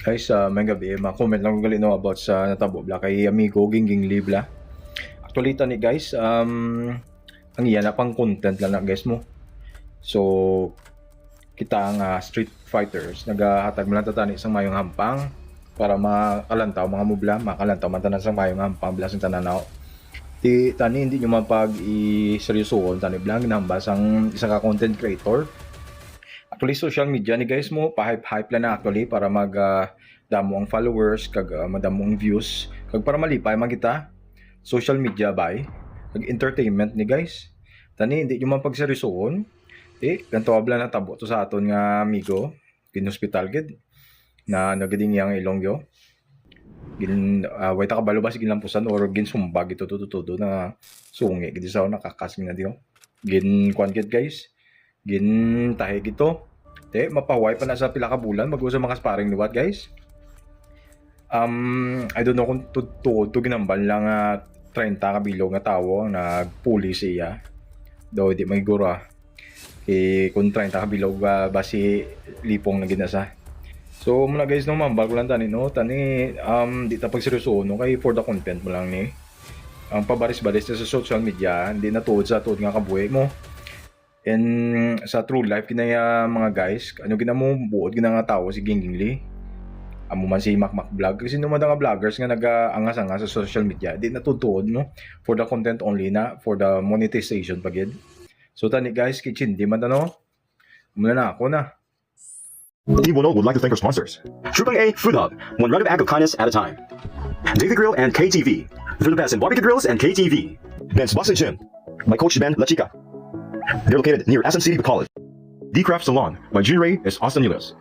Guys, may gabi, ma-comment lang ko gali no about sa natabo bla kay amigo Gingging Libla. Actually tani guys, ang iyan na pang content lang na guys mo. So kita nga street fighters nagahatag man tatani sa mayong hampang para makalantaw mga mubla, makalantaw man tanan sa mayong hampang bla sa tananaw. Ti tani hindi nyo mapag i-seryosoon tani blang ginambas ang isa ka content creator. Actually social media ni guys mo pa-hype lang na actually para damo ang followers kag madamo ang views kag para malipay man kita social media bay kag entertainment ni guys tani hindi nyo man pagseryosoon ganto abla na tabo to sa aton nga amigo gin hospital gid na nagading yang Ilonggo gin way ta kabalo ba sige lampusan or gin sumbag ito tutudo na sungi gid sa nakakasing na dio gin kwan gid guys gin tahi gito mapaway pa na sa pila ka bulan mag-usa mga sparring liwat guys. I don't know kung to ginambal lang 30 ka bilog nga tawo nagpuli siya daw di may gura kung 30 ka bilog basi lipong na ginasa. So muna guys no mambal ko lang tani di ta pagseryoso no kay for the content mo lang ni ang pabaris-baris sa social media hindi na tuod sa tuod nga kabuhi mo. And sa true life kinaya mga guys, ano ginamo buod nga tao si Gingging Lee. Amo man si Macmac Vlog kasi naman nga vloggers nga nagaangas-angas sa social media. Di natutuod no for the content only na for the monetization pagid. So tani guys, kitchen di man ano. Muna na ako na. Iwono would like to thank our sponsors. Trupang A Food Hub, one random act of kindness at a time. David Grill and KTV, they're the best in barbecue grills and KTV. Ben's Boston Gym, by Coach Ben La Chica. They're located near SM City College. D Craft Salon by Junior Ray is Austin Ulis.